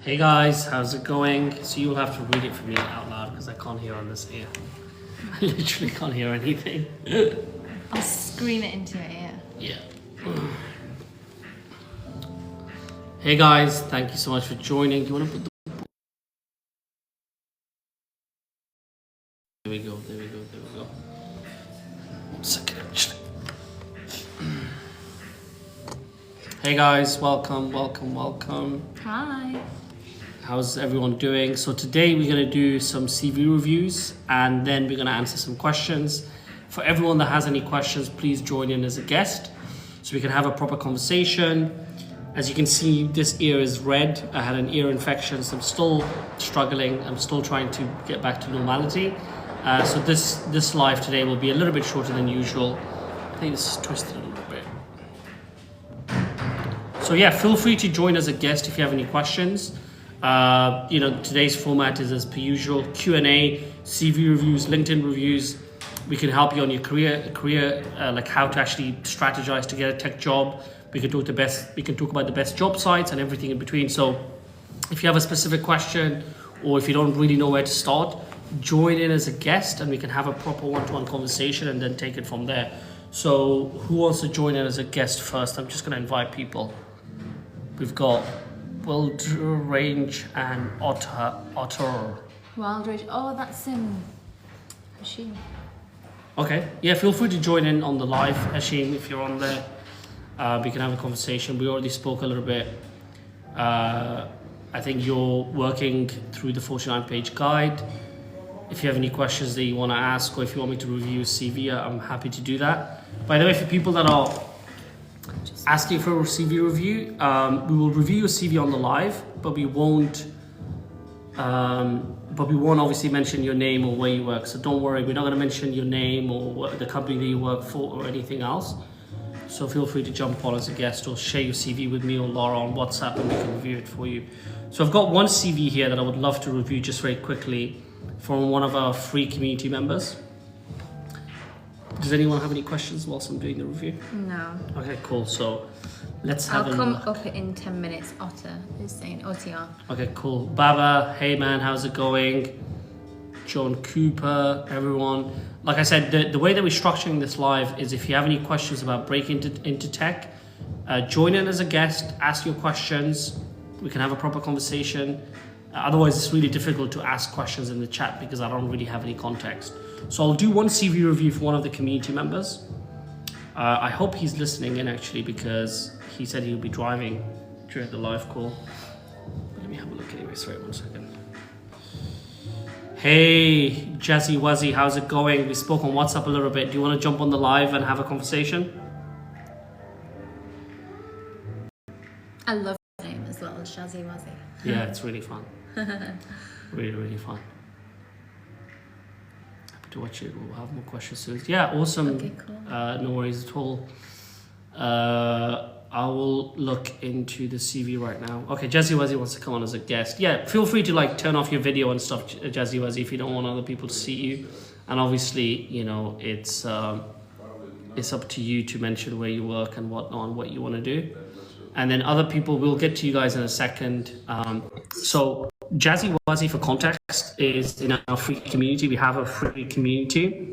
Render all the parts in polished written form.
Hey guys, how's it going? So you'll have to read it for me out loud because I can't hear on this ear. I literally can't hear anything. I'll scream it into your ear. Yeah. Hey guys, thank you so much for joining. Do you want to put the... There we go. One second, actually. Hey guys, welcome. Hi. How's everyone doing? So today we're going to do some CV reviews and then we're going to answer some questions. For everyone that has any questions, please join in as a guest so we can have a proper conversation. As you can see, this ear is red. I had an ear infection, so I'm still struggling. I'm still trying to get back to normality. So this live today will be a little bit shorter than usual. I think this is twisted a little bit. So yeah, feel free to join as a guest if you have any questions. Today's format is as per usual, Q&A, CV reviews, LinkedIn reviews. We can help you on your career, like how to actually strategize to get a tech job. We can talk about the best job sites and everything in between. So if you have a specific question or if you don't really know where to start, join in as a guest and we can have a proper one-to-one conversation and then take it from there. So who wants to join in as a guest first? I'm just going to invite people. We've got Wildrange and Otter. Wildrange. Oh, that's Hashim. Okay, yeah, feel free to join in on the live, Hashim, if you're on there. We can have a conversation. We already spoke a little bit. I think you're working through the 49-page guide. If you have any questions that you want to ask or if you want me to review a CV, I'm happy to do that. By the way, for people that are asking for a CV review, we will review your CV on the live, but we won't obviously mention your name or where you work. So don't worry, we're not going to mention your name or the company that you work for or anything else. So feel free to jump on as a guest or share your CV with me or Laura on WhatsApp and we can review it for you. So I've got one CV here that I would love to review just very quickly from one of our free community members. Does anyone have any questions whilst I'm doing the review? No. Okay, cool. So let's have a look. I'll come up in 10 minutes. Otter is saying OTR. Okay, cool. Baba, hey man, how's it going? John Cooper, everyone. Like I said, the way that we're structuring this live is if you have any questions about breaking into tech, join in as a guest, ask your questions. We can have a proper conversation. Otherwise, it's really difficult to ask questions in the chat because I don't really have any context. So I'll do one CV review for one of the community members. I hope he's listening in actually because he said he'll be driving during the live call. Let me have a look anyway. Sorry, 1 second. Hey, Jazzy Wazzy, how's it going? We spoke on WhatsApp a little bit. Do you want to jump on the live and have a conversation? I love his name as well, Shazzy Wazzy. Yeah, it's really fun. Really fun. Happy to watch it. We'll have more questions soon. Yeah, awesome. Okay, cool. No worries at all. I will look into the CV right now. Okay, Jazzy Wazzy wants to come on as a guest. Yeah, feel free to turn off your video and stuff, Jazzy Wazzy, if you don't want other people to see you. And obviously, it's up to you to mention where you work and whatnot and what you want to do. And then other people, we'll get to you guys in a second. So Jazzy Wazzy, for context, is in our free community. We have a free community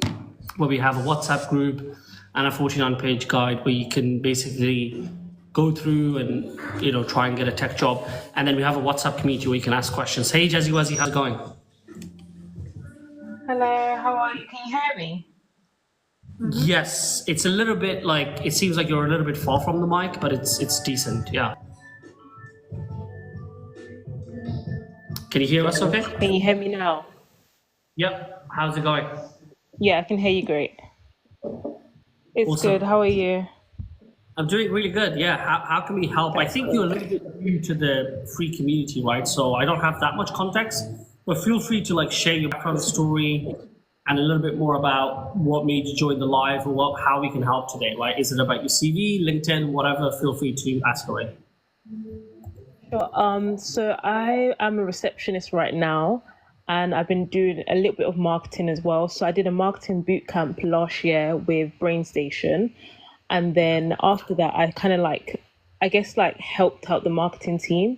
where we have a WhatsApp group and a 49-page guide where you can basically go through and try and get a tech job. And then we have a WhatsApp community where you can ask questions. Hey Jazzy Wazzy, how's it going? Hello, how are you? Can you hear me? Yes, it's a little bit it seems like you're a little bit far from the mic, but it's decent, yeah. Can you hear us okay? Can you hear me now? Yep, how's it going? Yeah, I can hear you great. It's Awesome. good. How are you? I'm doing really good, yeah. How can we help? I think you're a little bit new to the free community, right? So I don't have that much context, but feel free to share your background story and a little bit more about what made you join the live or how we can help today, right? Is it about your CV, LinkedIn, whatever? Feel free to ask away. Sure. So I am a receptionist right now, and I've been doing a little bit of marketing as well. So I did a marketing boot camp last year with BrainStation. And then after that, I kind of helped out the marketing team.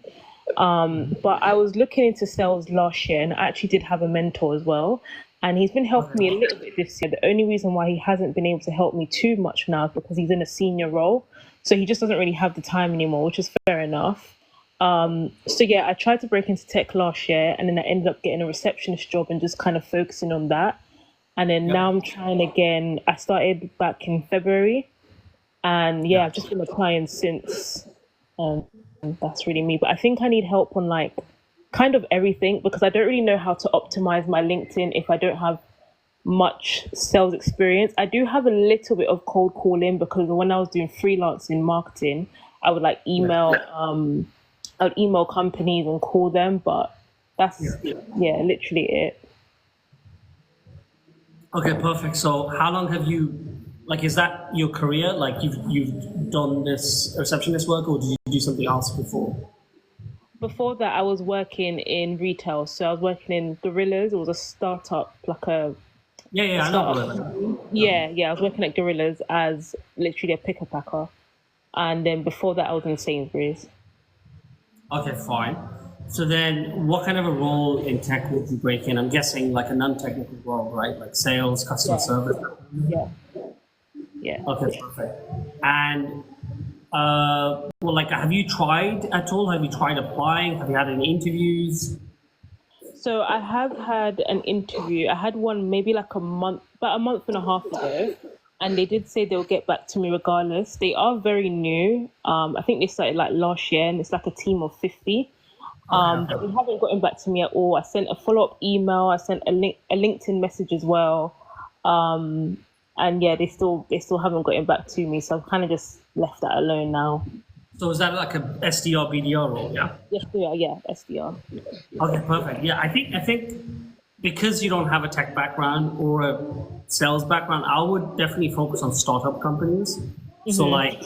But I was looking into sales last year, and I actually did have a mentor as well. And he's been helping me a little bit this year. The only reason why he hasn't been able to help me too much now is because he's in a senior role. So he just doesn't really have the time anymore, which is fair enough. So yeah, I tried to break into tech last year, and then I ended up getting a receptionist job and just kind of focusing on that. And then now I'm trying again. I started back in February, and yeah, I've just been applying since. And that's really me. But I think I need help on like kind of everything, because I don't really know how to optimize my LinkedIn if I don't have much sales experience. I do have a little bit of cold calling, because when I was doing freelancing marketing, I would like email I would email companies and call them, but that's yeah, literally it. Okay, perfect. So how long have you, like, is that your career? Like you've done this receptionist work, or did you do something else before? Before that, I was working in retail. So I was working in Gorillas. It was a startup, like a Yeah, I know. startup. Yeah. I was working at Gorillas as literally a picker packer. And then before that, I was in Sainsbury's. Okay, fine. So then what kind of a role in tech would you break in? I'm guessing like a non-technical role, right? Like sales, customer Yeah, service. yeah, yeah. Okay, perfect. And well, like, have you tried at all? Have you tried applying? Have you had any interviews? So I have had an interview. I had one maybe like about a month and a half ago, and they did say they'll get back to me regardless. They are very new. I think they started like last year, and it's like a team of 50. But they haven't gotten back to me at all. I sent a follow-up email. I sent a LinkedIn message as well. And yeah, they still haven't gotten back to me. So I've kind of just left that alone now. So is that like a SDR, BDR role? Yeah. Yes, yeah, SDR. Okay, perfect. Yeah, I think because you don't have a tech background or a sales background, I would definitely focus on startup companies. So like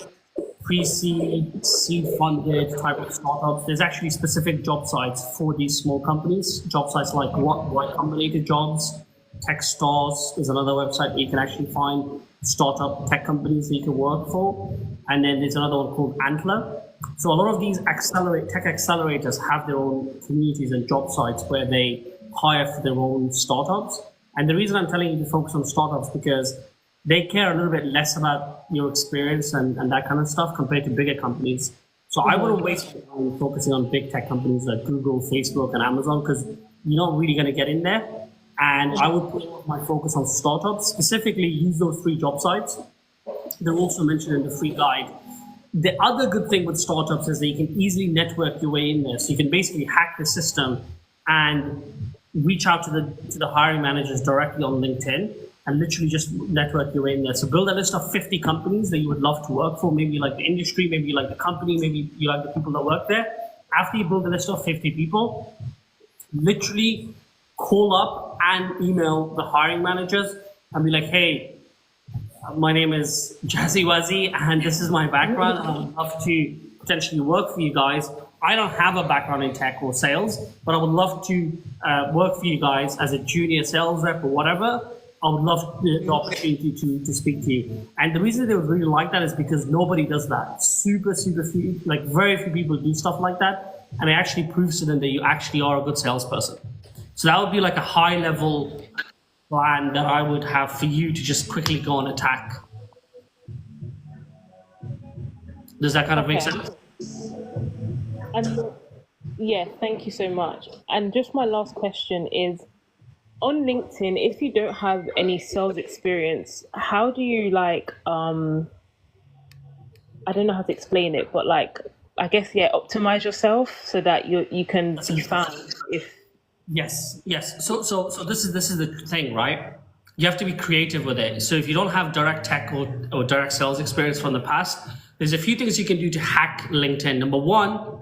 pre-seed, seed funded type of startups. There's actually specific job sites for these small companies. Job sites like Y Combinator Jobs, Techstars is another website where you can actually find startup tech companies that you can work for. And then there's another one called Antler. So a lot of these tech accelerators have their own communities and job sites where they hire for their own startups. And the reason I'm telling you to focus on startups because they care a little bit less about your experience and that kind of stuff compared to bigger companies. So I wouldn't waste your time focusing on big tech companies like Google, Facebook, and Amazon, because you're not really going to get in there. And I would put my focus on startups, specifically use those free job sites. They're also mentioned in the free guide. The other good thing with startups is that you can easily network your way in there. So you can basically hack the system and reach out to the hiring managers directly on LinkedIn and literally just network your way in there. So build a list of 50 companies that you would love to work for. Maybe you like the industry, maybe you like the company, maybe you like the people that work there. After you build a list of 50 people, literally call up and email the hiring managers and be like, hey, my name is Jazzy Wazzy and this is my background. I would love to potentially work for you guys. I don't have a background in tech or sales, but I would love to work for you guys as a junior sales rep or whatever. I would love the opportunity to speak to you. And the reason they would really like that is because nobody does that. Super few, like very few people do stuff like that. And it actually proves to them that you actually are a good salesperson. So that would be like a high level plan that I would have for you to just quickly go and attack. Does that kind of make sense? And yeah, thank you so much. And just my last question is, on LinkedIn, if you don't have any sales experience, how do you like, I don't know how to explain it, but like, I guess, yeah, optimize yourself so that you can be found if. Yes. So this is the thing, right? You have to be creative with it. So if you don't have direct tech or direct sales experience from the past, there's a few things you can do to hack LinkedIn. Number one,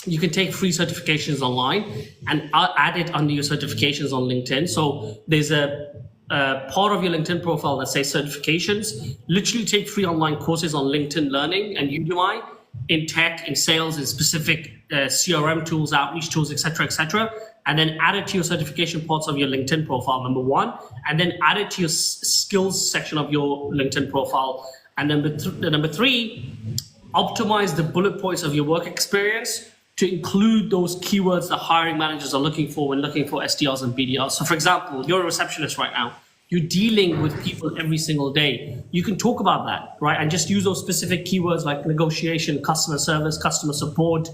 you can take free certifications online and add it under your certifications on LinkedIn. So there's a part of your LinkedIn profile that says certifications. Literally take free online courses on LinkedIn Learning and Udemy in tech, in sales, in specific CRM tools, outreach tools, etc., and then add it to your certification parts of your LinkedIn profile, number one, and then add it to your skills section of your LinkedIn profile. And number three, optimize the bullet points of your work experience to include those keywords that hiring managers are looking for when looking for SDRs and BDRs. So for example, you're a receptionist right now. You're dealing with people every single day. You can talk about that, right? And just use those specific keywords like negotiation, customer service, customer support,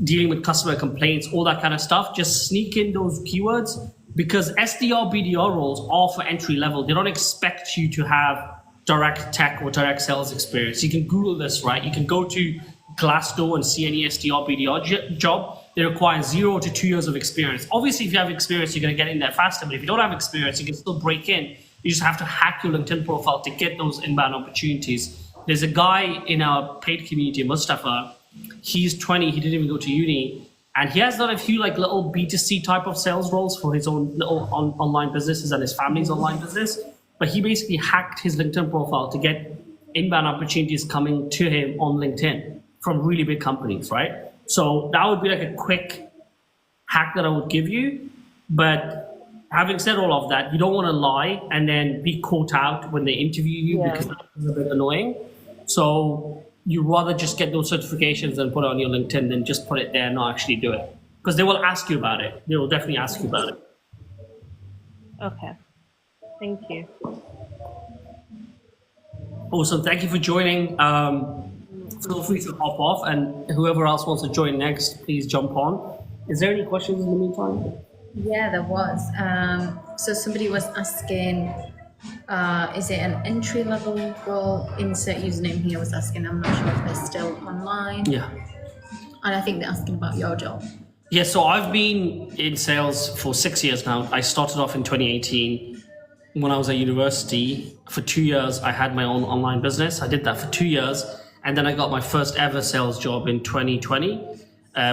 dealing with customer complaints, all that kind of stuff. Just sneak in those keywords, because SDR, BDR roles are for entry level. They don't expect you to have direct tech or direct sales experience. You can Google this, right? You can go to Glassdoor and see any SDR, BDR job. They require 0 to 2 years of experience. Obviously, if you have experience, you're going to get in there faster. But if you don't have experience, you can still break in. You just have to hack your LinkedIn profile to get those inbound opportunities. There's a guy in our paid community, Mustafa. He's 20. He didn't even go to uni. And he has done a few like little B2C type of sales roles for his own little online businesses and his family's online business. But he basically hacked his LinkedIn profile to get inbound opportunities coming to him on LinkedIn from really big companies, right? So that would be like a quick hack that I would give you. But having said all of that, you don't want to lie and then be caught out when they interview you, because that's a bit annoying. So you rather just get those certifications and put it on your LinkedIn than just put it there and not actually do it. Because they will ask you about it. They will definitely ask you about it. Okay. Thank you. Awesome. Thank you for joining. Feel free to hop off, and whoever else wants to join next, please jump on. Is there any questions in the meantime? Yeah, there was. So somebody was asking, is it an entry level role? Insert username here was asking. I'm not sure if they're still online. Yeah. And I think they're asking about your job. Yeah, so I've been in sales for 6 years now. I started off in 2018 when I was at university. For 2 years, I had my own online business. I did that for 2 years. And then I got my first ever sales job in 2020,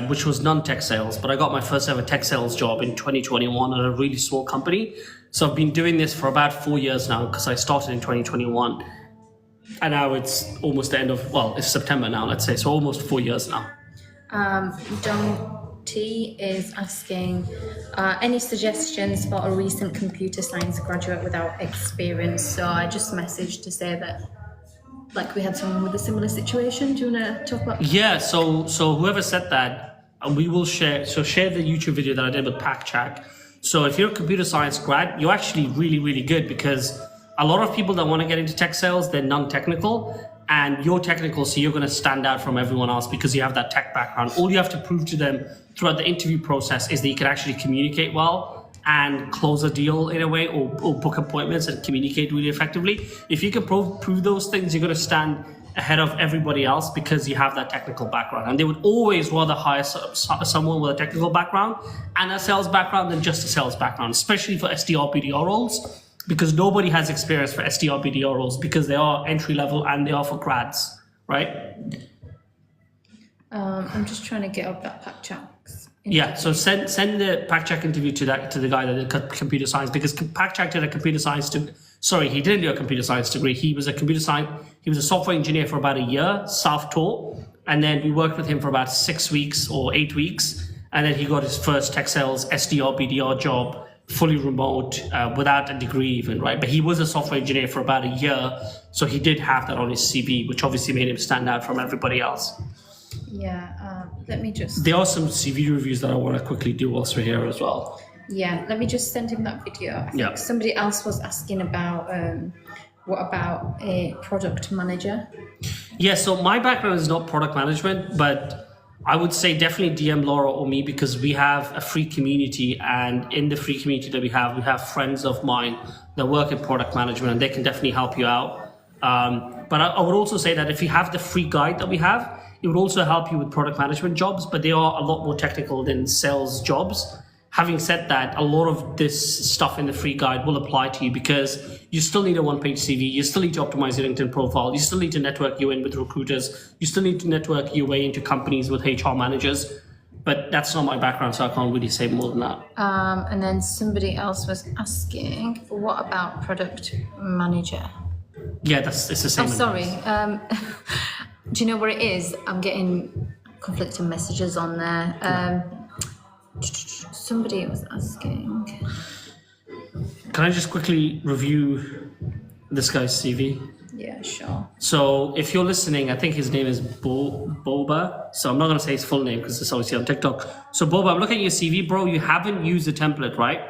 which was non-tech sales. But I got my first ever tech sales job in 2021 at a really small company. So I've been doing this for about 4 years now, because I started in 2021. And now it's almost the end of, well, it's September now, let's say. So almost 4 years now. Don T is asking, any suggestions for a recent computer science graduate without experience? So I just messaged to say that, like, we had someone with a similar situation. Do you want to talk about? Yeah, so whoever said that, we will share the YouTube video that I did with PackChack. So if you're a computer science grad, you're actually really, really good, because a lot of people that want to get into tech sales, they're non-technical, and you're technical, so you're going to stand out from everyone else because you have that tech background. All you have to prove to them throughout the interview process is that you can actually communicate well and close a deal in a way, or book appointments and communicate really effectively. If you can prove those things, you're going to stand ahead of everybody else because you have that technical background. And they would always rather hire someone with a technical background and a sales background than just a sales background, especially for SDR, BDR roles, because nobody has experience for SDR, BDR roles because they are entry level and they are for grads, right? I'm just trying to get up that PackChack. Yeah, so send the PackChack interview to the guy that did computer science, because PackChack did a computer science he didn't do a computer science degree. He was a software engineer for about a year, self-taught, and then we worked with him for about 6 weeks or 8 weeks, and then he got his first tech sales SDR, BDR job, fully remote, without a degree even, right? But he was a software engineer for about a year, so he did have that on his CV, which obviously made him stand out from everybody else. Yeah, let me just... There are some CV reviews that I want to quickly do whilst we're here as well. Yeah, let me just send him that video. I think somebody else was asking about, what about a product manager? Yeah, so my background is not product management, but I would say definitely DM Laura or me, because we have a free community, and in the free community that we have friends of mine that work in product management, and they can definitely help you out. But I would also say that if you have the free guide that we have, it would also help you with product management jobs, but they are a lot more technical than sales jobs. Having said that, a lot of this stuff in the free guide will apply to you, because you still need a one-page CV, you still need to optimize your LinkedIn profile, you still need to network you in with recruiters, you still need to network your way into companies with HR managers. But that's not my background, so I can't really say more than that. And then somebody else was asking, what about product manager? Yeah, it's the same. Oh, sorry. Do you know where it is? I'm getting conflicting messages on there. Somebody was asking. Can I just quickly review this guy's CV? Yeah, sure. So if you're listening, I think his name is Boba. So I'm not going to say his full name because it's obviously on TikTok. So Boba, I'm looking at your CV, bro. You haven't used the template, right?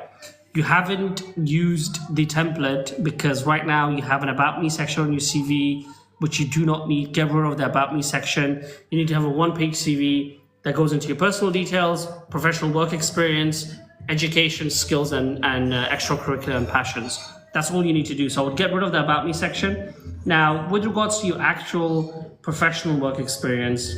You haven't used the template because right now you have an About Me section on your CV, which you do not need. Get rid of the About Me section. You need to have a one-page CV that goes into your personal details, professional work experience, education, skills, and extracurricular and passions. That's all you need to do. So I would get rid of the About Me section. Now, with regards to your actual professional work experience,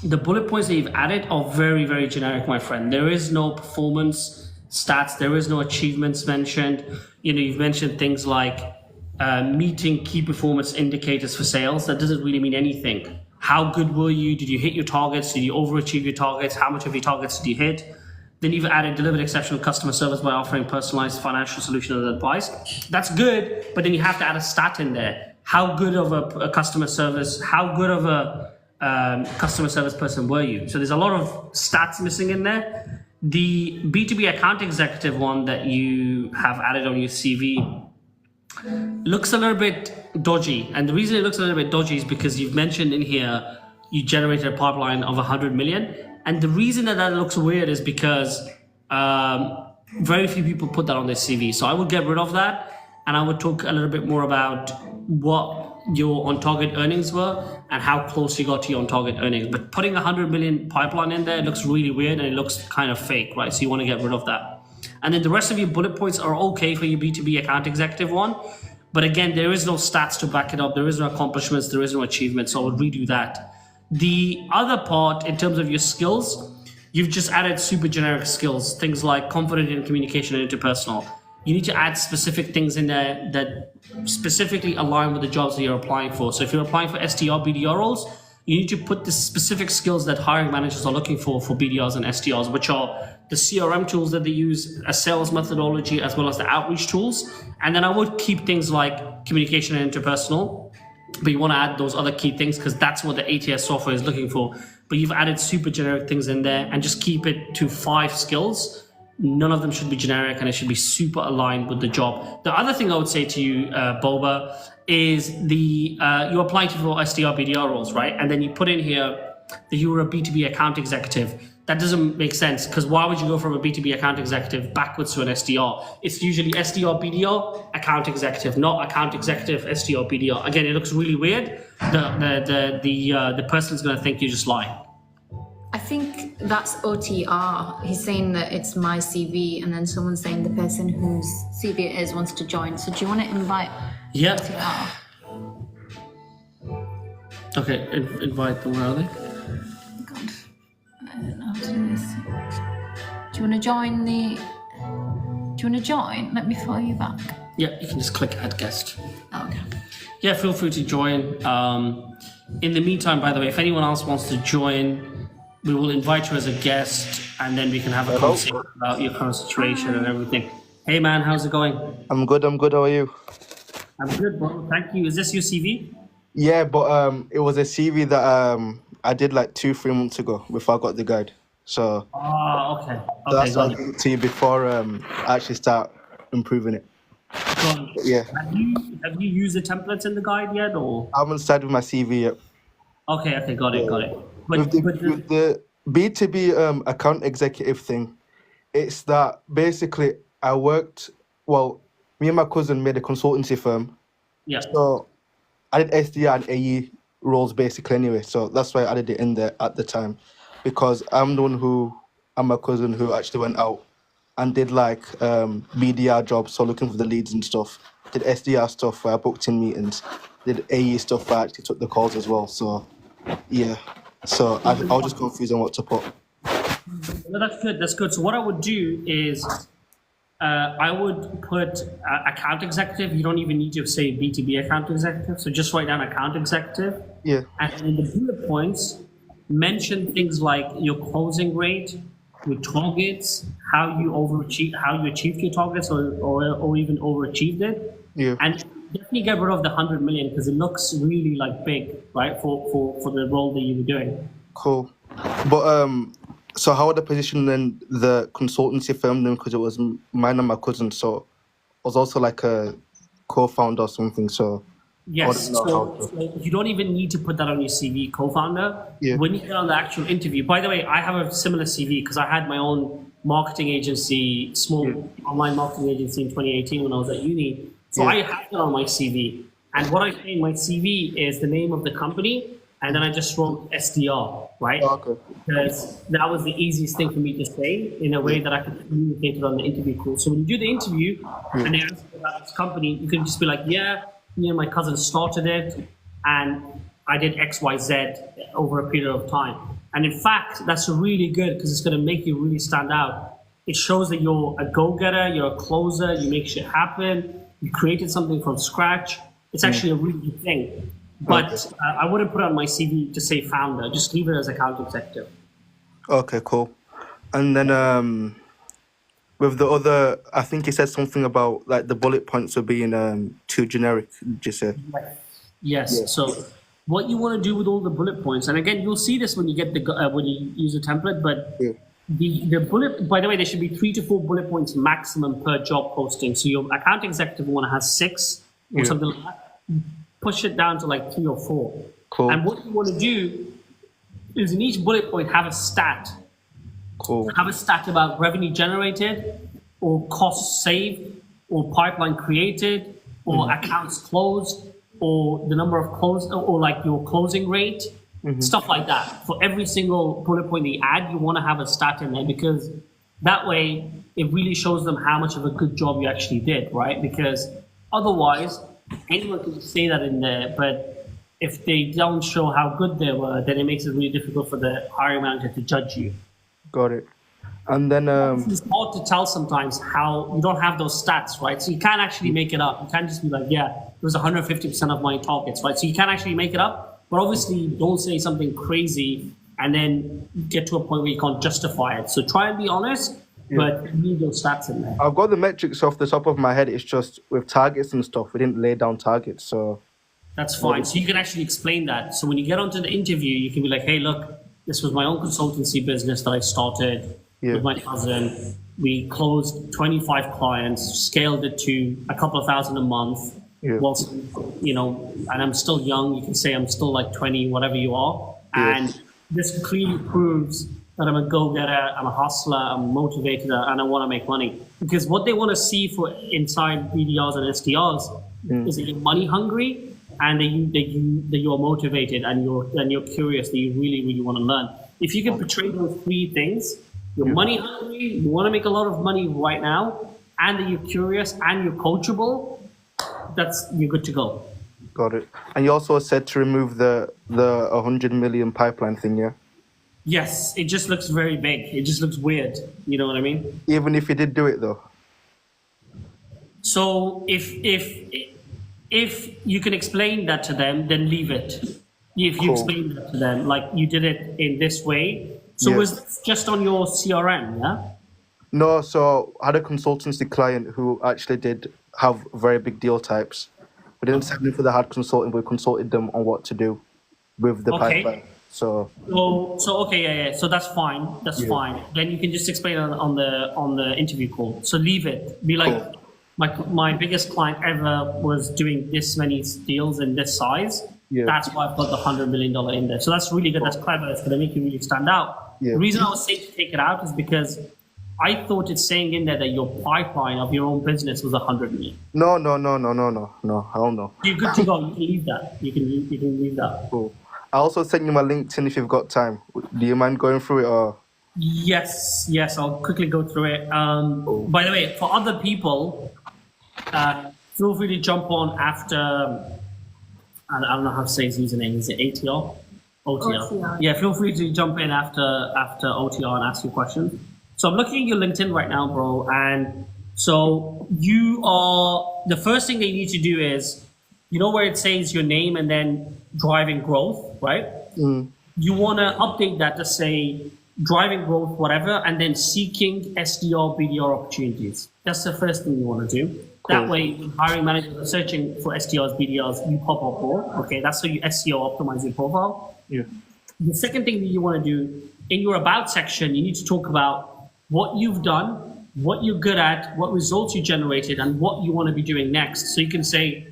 the bullet points that you've added are very, very generic, my friend. There is no performance stats. There is no achievements mentioned. You've mentioned things like meeting key performance indicators for sales. That doesn't really mean anything. How good were you? Did you hit your targets? Did you overachieve your targets? How much of your targets did you hit? Then you've added delivered exceptional customer service by offering personalized financial solutions and advice. That's good, but then you have to add a stat in there. How good of a customer service, how good of a customer service person were you? So there's a lot of stats missing in there. The B2B account executive one that you have added on your CV looks a little bit dodgy. And the reason it looks a little bit dodgy is because you've mentioned in here you generated a pipeline of 100 million. And the reason that looks weird is because very few people put that on their CV. So I would get rid of that. And I would talk a little bit more about what your on-target earnings were and how close you got to your on-target earnings. But putting 100 million pipeline in there, it looks really weird and it looks kind of fake, right? So you want to get rid of that. And then the rest of your bullet points are okay for your B2B account executive one. But again, there is no stats to back it up. There is no accomplishments. There is no achievements. So I would redo that. The other part, in terms of your skills, you've just added super generic skills, things like confident in communication and interpersonal. You need to add specific things in there that specifically align with the jobs that you're applying for. So if you're applying for SDR, BDR roles, you need to put the specific skills that hiring managers are looking for BDRs and SDRs, which are the CRM tools that they use, a sales methodology, as well as the outreach tools. And then I would keep things like communication and interpersonal, but you want to add those other key things because that's what the ATS software is looking for. But you've added super generic things in there and just keep it to 5 skills. None of them should be generic and it should be super aligned with the job. The other thing I would say to you, Boba, is you applied for SDR, BDR roles, right? And then you put in here that you were a B2B account executive. That doesn't make sense because why would you go from a B2B account executive backwards to an SDR? It's usually SDR, BDR, account executive, not account executive, SDR, BDR. Again, it looks really weird. The person's going to think you're just lying. I think that's OTR. He's saying that it's my CV, and then someone's saying the person whose CV it is wants to join. So do you want to invite OTR? Okay, invite them. Where are they? God, I don't know how to do this. Do you want to join the... Do you want to join? Let me follow you back. Yeah, you can just click add guest. Oh, okay. Yeah, feel free to join. In the meantime, by the way, if anyone else wants to join, we will invite you as a guest and then we can have a conversation about your current situation and everything. Hey man, how's it going? I'm good, how are you? I'm good, bro. Thank you. Is this your CV? Yeah, but it was a CV that I did like 2-3 months ago before I got the guide. So Okay. that's got what I give it to you before I actually start improving it. Yeah. Have you used the templates in the guide yet, or? I haven't started with my CV yet. Okay, got it. With the B2B account executive thing, it's that basically I worked, me and my cousin made a consultancy firm. Yeah. So I did SDR and AE roles basically anyway. So that's why I added it in there at the time, because I'm the one and my cousin who actually went out and did like BDR jobs, so looking for the leads and stuff. Did SDR stuff where I booked in meetings. Did AE stuff where I actually took the calls as well. So yeah. So I was just confused on what to put. No, that's good. So what I would do is I would put account executive. You don't even need to say B2B account executive. So just write down account executive. Yeah. And in the bullet points, mention things like your closing rate, your targets, how you achieved your targets or even overachieved it. Yeah. And definitely get rid of the 100 million because it looks really like big, right? For the role that you were doing. Cool. But so how would I position then the consultancy firm then? Because it was mine and my cousin, so I was also like a co-founder or something. So Yes, know how to. so you don't even need to put that on your CV, co-founder. Yeah. When you get on the actual interview, by the way, I have a similar CV because I had my own marketing agency, small online marketing agency in 2018 when I was at uni. So I have it on my CV. And what I say in my CV is the name of the company, and then I just wrote SDR, right? Okay. Because that was the easiest thing for me to say in a way that I could communicate it on the interview call. So when you do the interview and they ask you about this company, you can just be like, yeah, me and my cousin started it, and I did X, Y, Z over a period of time. And in fact, that's really good because it's going to make you really stand out. It shows that you're a go-getter, you're a closer, you make shit happen, you created something from scratch. It's actually a really good thing. But I wouldn't put it on my CV to say founder. Just leave it as account executive. Okay, cool. And then with the other, I think you said something about like the bullet points are being too generic. Did you say? Yes. Yeah. So what you want to do with all the bullet points, and again, you'll see this when you get the when you use a template. But the bullet, by the way, there should be 3 to 4 bullet points maximum per job posting. So your account executive one has 6 or something like that. Push it down to like 3 or 4. Cool. And what you want to do is in each bullet point have a stat. Cool. Have a stat about revenue generated, or costs saved, or pipeline created, or accounts closed, or the number of closed, or like your closing rate, stuff like that. For every single bullet point that you add, you want to have a stat in there because that way it really shows them how much of a good job you actually did, right? Because otherwise, anyone can say that in there, but if they don't show how good they were, then it makes it really difficult for the hiring manager to judge you. Got it. And then It's hard to tell sometimes how you don't have those stats, right? So you can't actually make it up. You can't just be like, yeah, it was 150% of my targets, right? So you can't actually make it up, but obviously don't say something crazy and then get to a point where you can't justify it. So try and be honest, but you need those stats in there. I've got the metrics off the top of my head. It's just with targets and stuff, we didn't lay down targets, so. That's fine. So you can actually explain that. So when you get onto the interview, you can be like, hey, look, this was my own consultancy business that I started with my cousin. We closed 25 clients, scaled it to a couple of thousand a month. Whilst, you know, and I'm still young. You can say I'm still like 20, whatever you are. And this clearly proves that I'm a go-getter, I'm a hustler, I'm motivated, and I want to make money. Because what they want to see for inside BDRs and SDRs is that you're money hungry and that you are motivated and you're curious, that you really, really want to learn. If you can portray those 3 things, you're money hungry, you want to make a lot of money right now, and that you're curious and you're coachable, you're good to go. Got it. And you also said to remove the 100 million pipeline thing, yeah? Yes, it just looks very big. It just looks weird. You know what I mean? Even if you did do it though. So if you can explain that to them, then leave it. If you explain that to them, like you did it in this way. So was this just on your CRM, yeah? No, so I had a consultancy client who actually did have very big deal types. We didn't send them for the hard consulting, we consulted them on what to do with the pipeline. So okay, so that's fine. That's fine. Then you can just explain it on the interview call. So leave it. Be like, my biggest client ever was doing this many deals in this size. That's why I've got the $100 million in there. So that's really good. That's clever. It's going to make you really stand out. The reason I was saying to take it out is because I thought it's saying in there that your pipeline of your own business was 100 million. No. Hell no. You're good to go. You can leave that. You can leave that. Cool. I also sent you my LinkedIn if you've got time. Do you mind going through it or? Yes. I'll quickly go through it. By the way, for other people, feel free to jump on after. I don't know how to say his username. Is it ATR? OTR. Yeah, feel free to jump in after OTR and ask your questions. So I'm looking at your LinkedIn right now, bro, and so the first thing that you need to do is, you know where it says your name and then driving growth, right? You want to update that to say driving growth, whatever, and then seeking SDR, BDR opportunities. That's the first thing you want to do. That way, when hiring managers are searching for SDRs, BDRs, you pop up more. Okay, that's how you SEO optimize your profile. The second thing that you want to do, in your about section, you need to talk about what you've done, what you're good at, what results you generated, and what you want to be doing next. So you can say,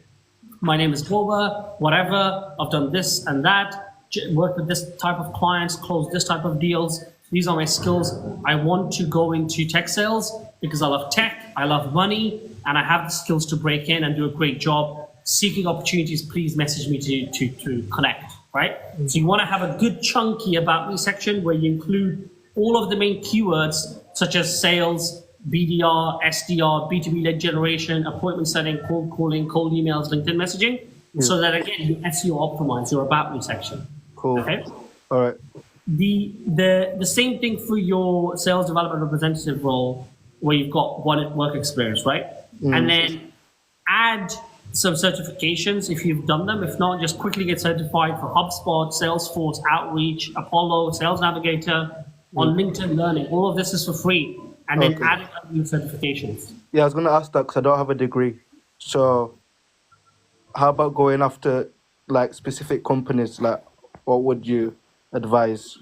My name is Boba, whatever. I've done this and that, worked with this type of clients, closed this type of deals. These are my skills. I want to go into tech sales because I love tech, I love money, and I have the skills to break in and do a great job. Seeking opportunities, please message me to connect, right? So you want to have a good chunky about me section where you include all of the main keywords such as sales, BDR, SDR, B2B lead generation, appointment setting, cold calling, cold emails, LinkedIn messaging, so that again, you SEO optimize your about me section. Cool. Okay. All right. The same thing for your sales development representative role where you've got one work experience, right? And then add some certifications if you've done them. If not, just quickly get certified for HubSpot, Salesforce, Outreach, Apollo, Sales Navigator, on LinkedIn Learning. All of this is for free. And then add new certifications. Yeah, I was going to ask that because I don't have a degree. So how about going after like specific companies? Like, what would you advise?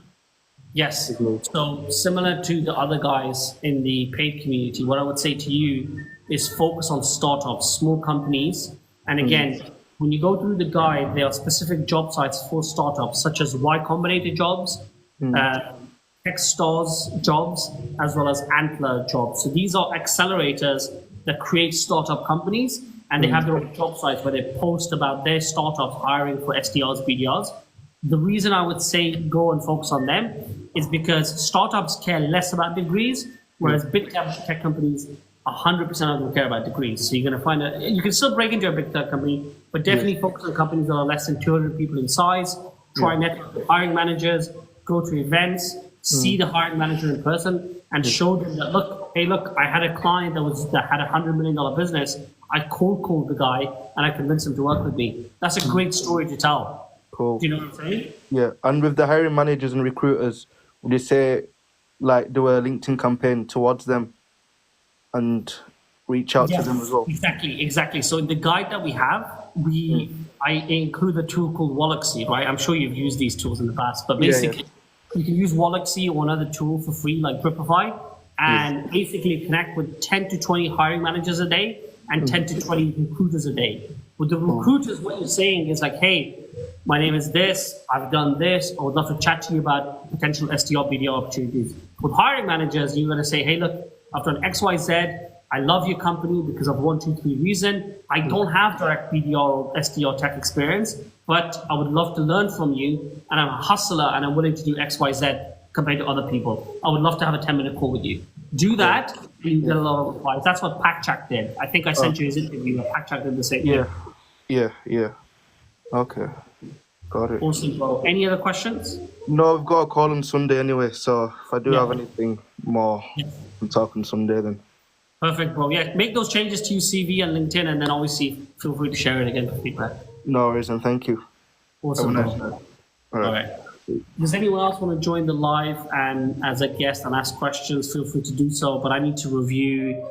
Yes. So similar to the other guys in the paid community, what I would say to you is focus on startups, small companies. And again, when you go through the guide, there are specific job sites for startups, such as Y Combinator jobs, Techstars jobs, as well as Antler jobs. So these are accelerators that create startup companies, and they have their own job sites where they post about their startups hiring for SDRs, BDRs. The reason I would say go and focus on them is because startups care less about degrees, whereas big tech companies, 100% of them care about degrees. So you're going to find that you can still break into a big tech company, but definitely focus on companies that are less than 200 people in size. Try network with hiring managers, go to events, see the hiring manager in person, and show them that, look, hey, look, I had a client that had $100 million business. I cold called the guy and I convinced him to work with me. That's a great story to tell. Cool. Do you know what I'm saying? Yeah. And with the hiring managers and recruiters, would you say like do a LinkedIn campaign towards them and reach out to them as well? Exactly. So in the guide that we have, I include a tool called Woloxy, right? I'm sure you've used these tools in the past, but basically you can use Woloxy or another tool for free like Dripify and basically connect with 10 to 20 hiring managers a day and 10 to 20 recruiters a day. With the recruiters, what you're saying is like, hey, my name is this, I've done this, I would love to chat to you about potential SDR, BDR opportunities. With hiring managers, you're going to say, hey, look, I've done X, Y, Z. I love your company because of 1, 2, 3 reason. I don't have direct BDR or SDR tech experience, but I would love to learn from you. And I'm a hustler and I'm willing to do X, Y, Z compared to other people. I would love to have a 10-minute call with you. Do that, and you get a lot of replies. That's what PackChat did. I think I sent you his interview. PackChat did the same thing. Yeah. Okay. Got it. Awesome, bro. Any other questions? No, I've got a call on Sunday anyway, so if I do have anything more, I'm talking Sunday then. Perfect, bro. Yeah, make those changes to your CV and LinkedIn, and then obviously feel free to share it again for feedback. No worries, and thank you. Awesome. Have a nice night. All right. Does anyone else want to join the live and as a guest and ask questions? Feel free to do so, but I need to review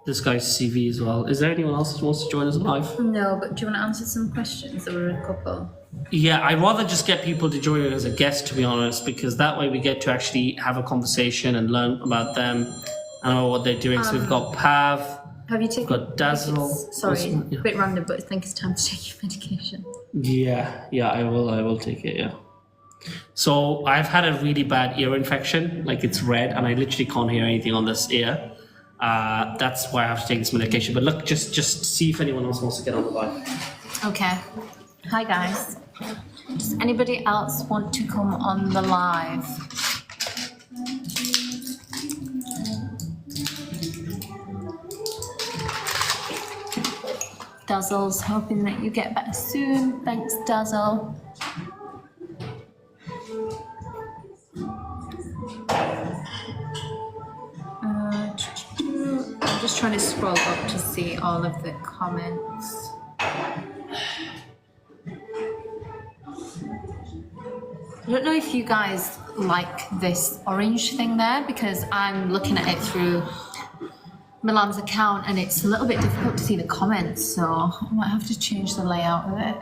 this guy's CV as well. Is there anyone else who wants to join us live? No, but do you want to answer some questions? There were a couple. Yeah, I'd rather just get people to join as a guest, to be honest, because that way we get to actually have a conversation and learn about them and know what they're doing. So we've got Pav, Have you taken? we've got Dazzle. Sorry, a bit random, but I think it's time to take your medication. Yeah, I will take it, yeah. So I've had a really bad ear infection, like it's red, and I literally can't hear anything on this ear. That's why I have to take this medication. But look, just see if anyone else wants to get on the line. Okay. Hi guys. Does anybody else want to come on the live? Dazzle's hoping that you get better soon. Thanks, Dazzle. I'm just trying to scroll up to see all of the comments. I don't know if you guys like this orange thing there, because I'm looking at it through Milan's account and it's a little bit difficult to see the comments, so I might have to change the layout of it.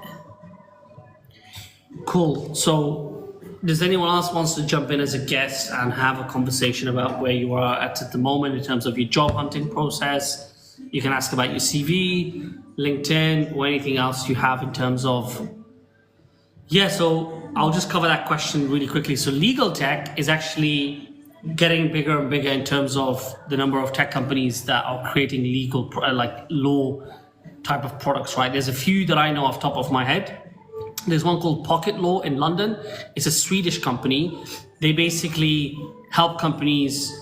Cool. So does anyone else wants to jump in as a guest and have a conversation about where you are at the moment in terms of your job hunting process, You can ask about your CV, LinkedIn, or anything else you have in terms of. Yeah, so I'll just cover that question really quickly. So legal tech is actually getting bigger and bigger in terms of the number of tech companies that are creating legal, like law type of products, right? There's a few that I know off the top of my head. There's one called Pocket Law in London. It's a Swedish company. They basically help companies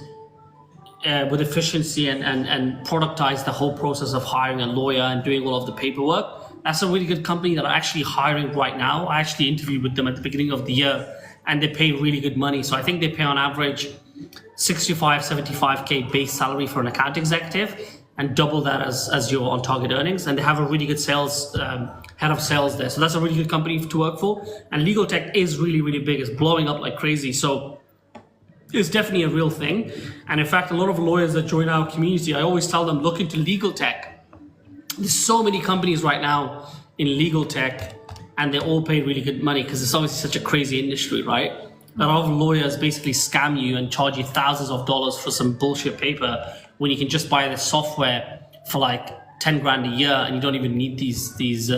with efficiency and productize the whole process of hiring a lawyer and doing all of the paperwork. That's a really good company that are actually hiring right now. I actually interviewed with them at the beginning of the year, and they pay really good money. So I think they pay on average 65, 75K base salary for an account executive, and double that as your on target earnings. And they have a really good sales head of sales there. So that's a really good company to work for. And legal tech is really, really big. It's blowing up like crazy. So it's definitely a real thing. And in fact, a lot of lawyers that join our community, I always tell them, look into legal tech. There's so many companies right now in legal tech, and they all pay really good money because it's obviously such a crazy industry, right? A lot of lawyers basically scam you and charge you thousands of dollars for some bullshit paper when you can just buy the software for like 10 grand a year, and you don't even need these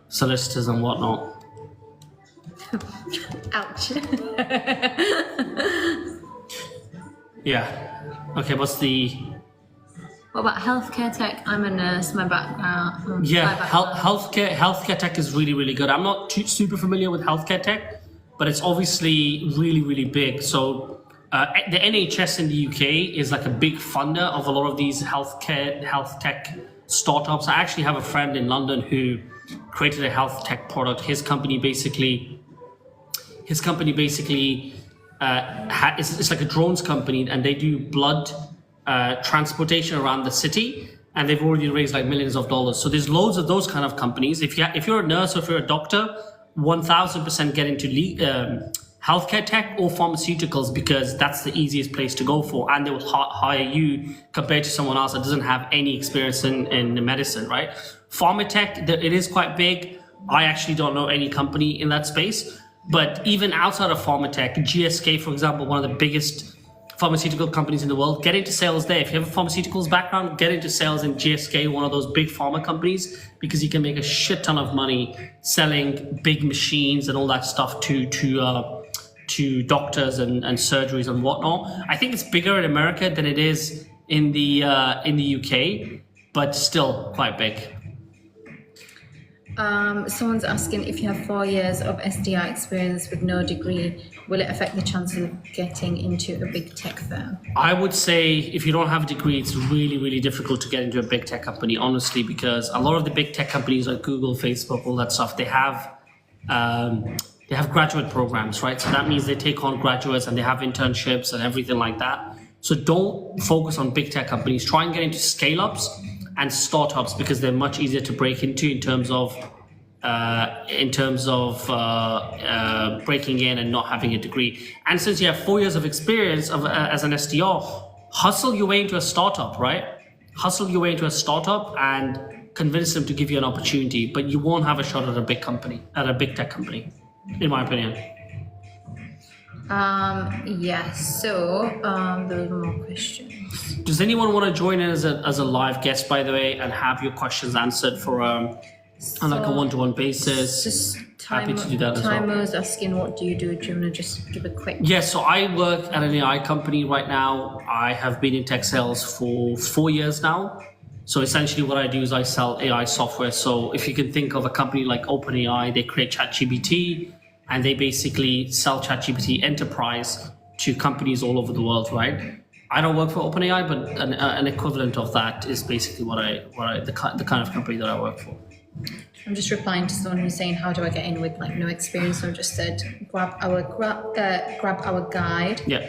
solicitors and whatnot. Ouch. Yeah. Okay, What about healthcare tech? I'm a nurse, my background. Healthcare tech is really, really good. I'm not super familiar with healthcare tech, but it's obviously really, really big. So the NHS in the UK is like a big funder of a lot of these health tech startups. I actually have a friend in London who created a health tech product. His company basically it's like a drones company, and they do blood transportation around the city, and they've already raised like millions of dollars. So there's loads of those kind of companies. If you're a nurse or if you're a doctor, 1000% get into healthcare tech or pharmaceuticals, because that's the easiest place to go for, and they will hire you compared to someone else that doesn't have any experience in medicine, right? Pharma tech, it is quite big. I actually don't know any company in that space, but even outside of pharma tech, GSK, for example, one of the biggest pharmaceutical companies in the world, get into sales there. If you have a pharmaceuticals background, get into sales in GSK, one of those big pharma companies, because you can make a shit ton of money selling big machines and all that stuff to doctors and surgeries and whatnot. I think it's bigger in America than it is in the UK, but still quite big. Someone's asking, if you have 4 years of SDI experience with no degree, will it affect the chances of getting into a big tech firm? I would say if you don't have a degree, it's really, really difficult to get into a big tech company, honestly, because a lot of the big tech companies like Google, Facebook, all that stuff, they have graduate programs, right? So that means they take on graduates and they have internships and everything like that. So don't focus on big tech companies. Try and get into scale-ups and startups, because they're much easier to break into in terms of breaking in and not having a degree. And since you have 4 years of experience as an SDR, hustle your way into a startup, right? Hustle your way into a startup and convince them to give you an opportunity, but you won't have a shot at a big company, at a big tech company, in my opinion. Yes. So there are more questions. Does anyone want to join in as a live guest, by the way, and have your questions answered for on like a one-to-one basis? Just Happy to do that as well. Timer's asking, what do you do? Do you want to just give a quick? Yeah, so I work at an AI company right now. I have been in tech sales for 4 years now. So essentially what I do is I sell AI software. So if you can think of a company like OpenAI, they create ChatGPT, and they basically sell ChatGPT Enterprise to companies all over the world, right? I don't work for OpenAI, but an equivalent of that is basically the kind of company that I work for. I'm just replying to someone who's saying, how do I get in with like no experience? So I just said, grab our guide. Yeah.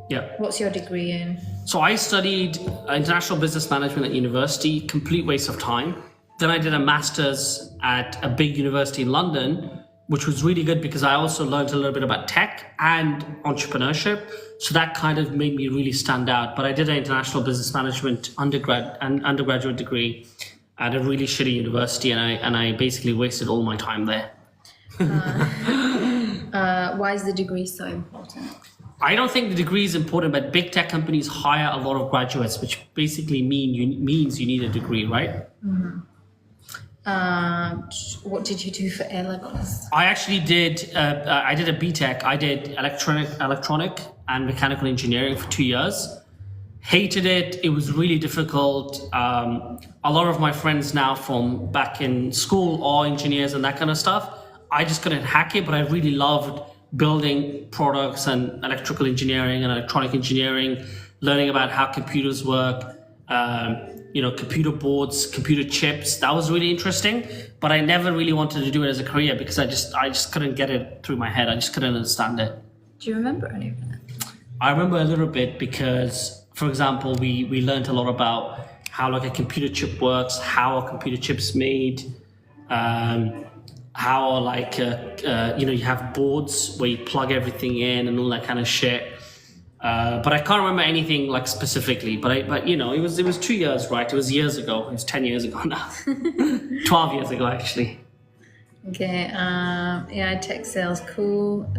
Yeah. What's your degree in? So I studied international business management at university, complete waste of time. Then I did a master's at a big university in London, which was really good because I also learned a little bit about tech and entrepreneurship. So that kind of made me really stand out. But I did an international business management undergraduate degree at a really shitty university, and I basically wasted all my time there. Why is the degree so important? I don't think the degree is important, but big tech companies hire a lot of graduates, which basically means you need a degree, right? What did you do for A levels? I actually did. I did a BTech. I did electronic and mechanical engineering for 2 years. Hated it. It was really difficult. A lot of my friends now from back in school are engineers and that kind of stuff. I just couldn't hack it, but I really loved building products and electrical engineering and electronic engineering, learning about how computers work. Computer boards, computer chips. That was really interesting, but I never really wanted to do it as a career because I just couldn't get it through my head. I just couldn't understand it. Do you remember any of it? I remember a little bit because, for example, we learned a lot about how like a computer chip works, how a computer chip's made, how like you have boards where you plug everything in and all that kind of shit. But I can't remember anything like specifically. But it was 2 years, right? It was years ago. It was 10 years ago now. 12 years ago, actually. Okay, AI tech sales, cool.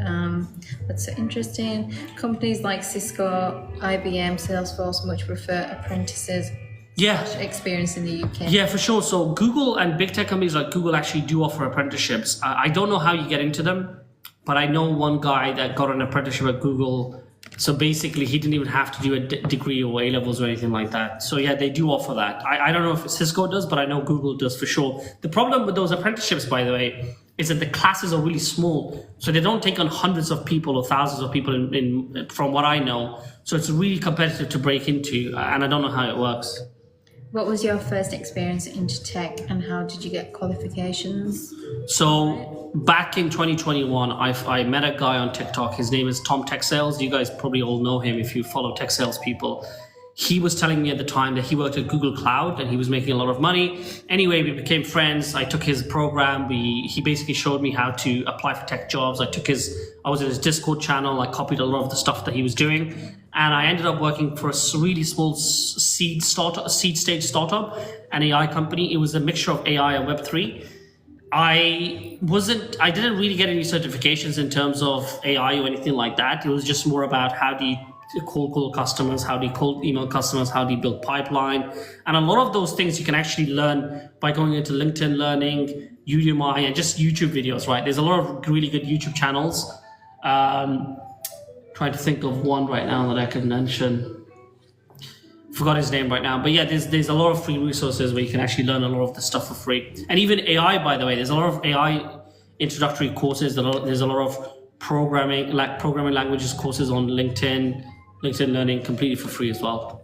That's so interesting. Companies like Cisco, IBM, Salesforce much prefer apprentices. Yeah. Experience in the UK. Yeah, for sure. So Google and big tech companies like Google actually do offer apprenticeships. I don't know how you get into them, but I know one guy that got an apprenticeship at Google. So basically, he didn't even have to do a degree or A levels or anything like that. So yeah, they do offer that. I don't know if Cisco does, but I know Google does for sure. The problem with those apprenticeships, by the way, is that the classes are really small. So they don't take on hundreds of people or thousands of people in from what I know. So it's really competitive to break into, and I don't know how it works. What was your first experience into tech and how did you get qualifications? So back in 2021, I met a guy on TikTok. His name is Tom Tech Sales. You guys probably all know him if you follow tech sales people. He was telling me at the time that he worked at Google Cloud and he was making a lot of money. Anyway, we became friends. I took his program. He basically showed me how to apply for tech jobs. I was in his Discord channel. I copied a lot of the stuff that he was doing. And I ended up working for a really small seed stage startup, an AI company. It was a mixture of AI and Web3. I didn't really get any certifications in terms of AI or anything like that. It was just more about how do you call customers, how do you cold email customers, how do you build pipeline. And a lot of those things you can actually learn by going into LinkedIn Learning, Udemy, and just YouTube videos, right? There's a lot of really good YouTube channels. Trying to think of one right now that I could mention. Forgot his name right now, but yeah, there's a lot of free resources where you can actually learn a lot of the stuff for free. And even AI, by the way, there's a lot of AI introductory courses. There's a lot of programming languages courses on LinkedIn Learning, completely for free as well.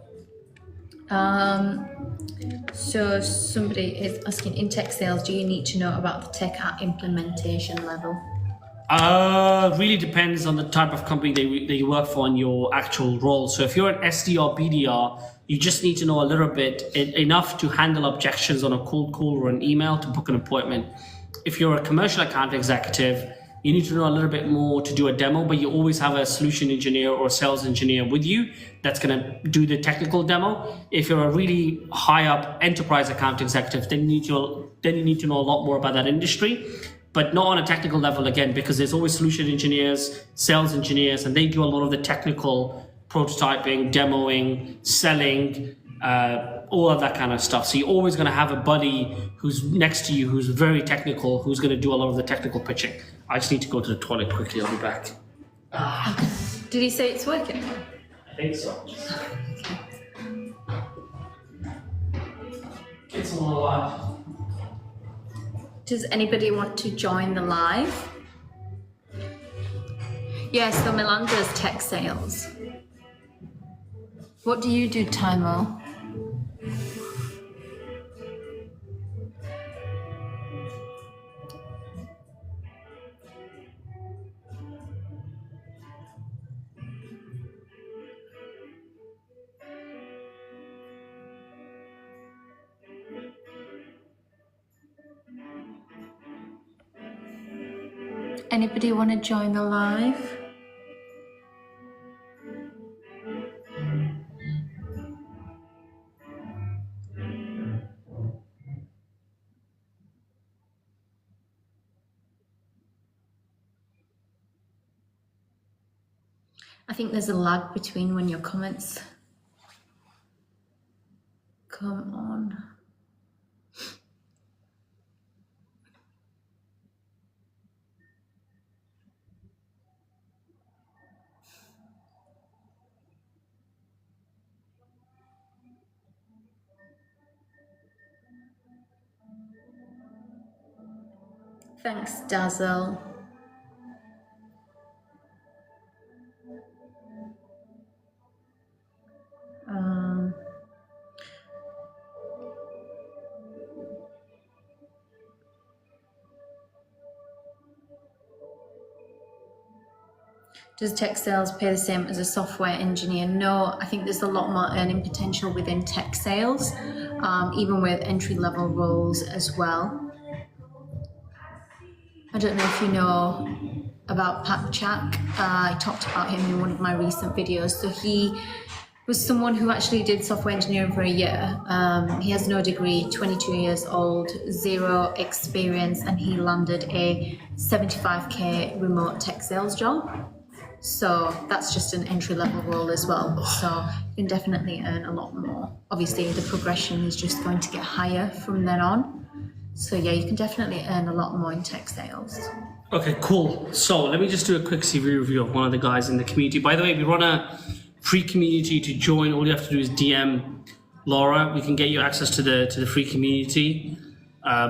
So somebody is asking, in tech sales, do you need to know about the tech at implementation level? Really depends on the type of company that you work for and your actual role. So if you're an SDR, BDR, you just need to know a little bit, enough to handle objections on a cold call or an email to book an appointment. If you're a commercial account executive, you need to know a little bit more to do a demo, but you always have a solution engineer or sales engineer with you that's going to do the technical demo. If you're a really high up enterprise account executive, then you need to know a lot more about that industry. But not on a technical level again, because there's always solution engineers, sales engineers, and they do a lot of the technical prototyping, demoing, selling, all of that kind of stuff. So you're always going to have a buddy who's next to you, who's very technical, who's going to do a lot of the technical pitching. I just need to go to the toilet quickly. I'll be back. Did he say it's working? I think so. It's on the live. Does anybody want to join the live? Yes, so Melandra's tech sales. What do you do, Timo? Anybody want to join the live? I think there's a lag between when your comments come on. Thanks, Dazzle. Does tech sales pay the same as a software engineer? No, I think there's a lot more earning potential within tech sales, even with entry-level roles as well. I don't know if you know about Pat Chak. I talked about him in one of my recent videos. So he was someone who actually did software engineering for a year. He has no degree, 22 years old, 0 experience, and he landed a 75k remote tech sales job. So that's just an entry-level role as well. So you can definitely earn a lot more. Obviously, the progression is just going to get higher from then on. So yeah, you can definitely earn a lot more in tech sales. Okay, cool. So let me just do a quick CV review of one of the guys in the community. By the way, we run a free community. To join, all you have to do is DM Laura. We can get you access to the free community.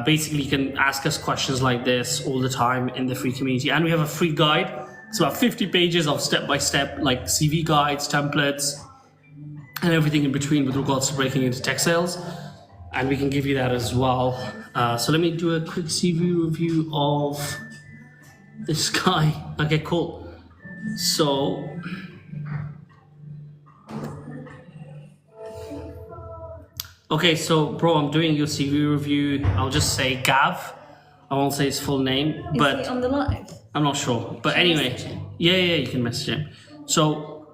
Basically, you can ask us questions like this all the time in the free community. And we have a free guide. It's about 50 pages of step-by-step like CV guides, templates, and everything in between with regards to breaking into tech sales. And we can give you that as well. So let me do a quick CV review of this guy. Okay, cool. So, okay, so bro, I'm doing your CV review. I'll just say Gav. I won't say his full name, but Is he on the live? I'm not sure. But anyway, yeah, you can message him. So,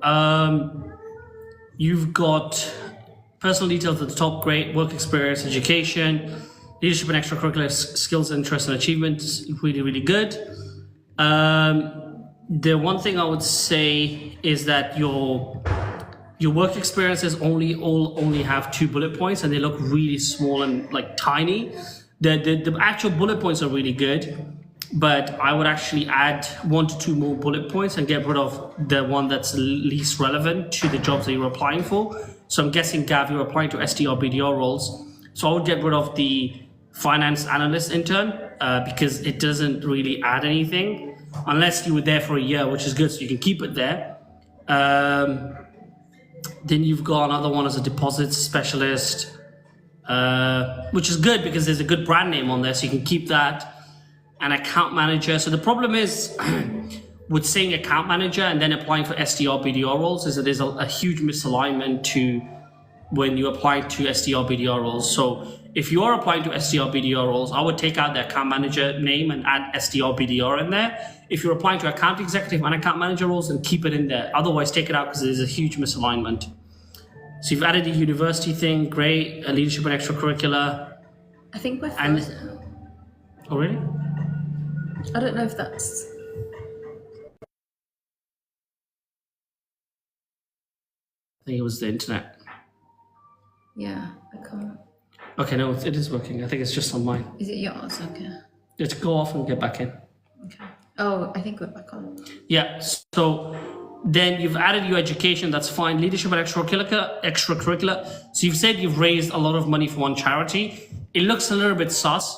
you've got personal details at the top, great, work experience, education, leadership and extracurricular skills, interests and achievements, really, really good. The one thing I would say is that your work experiences only have 2 bullet points and they look really small and like tiny. The actual bullet points are really good, but I would actually add 1 to 2 more bullet points and get rid of the one that's least relevant to the jobs that you're applying for. So I'm guessing, Gav, you're applying to SDR, BDR roles. So I would get rid of the finance analyst intern because it doesn't really add anything unless you were there for a year, which is good, so you can keep it there. Then you've got another one as a deposits specialist, which is good because there's a good brand name on there, so you can keep that. An account manager. So the problem is with saying account manager and then applying for SDR, BDR roles is that there's a huge misalignment to when you apply to SDR, BDR roles. So if you are applying to SDR, BDR roles, I would take out the account manager name and add SDR, BDR in there. If you're applying to account executive and account manager roles, then keep it in there. Otherwise, take it out because there's a huge misalignment. So you've added the university thing, great. Leadership and extracurricular. I think we're frozen. Oh, really? I don't know if that's... I think it was the internet. Yeah, I can't. Okay, no, it is working. I think it's just on mine. Is it yours? Okay. Just go off and get back in. Okay. Oh, I think we're back on. Yeah, so then you've added your education, that's fine. Leadership and extracurricular. So you've said you've raised a lot of money for one charity. It looks a little bit sus.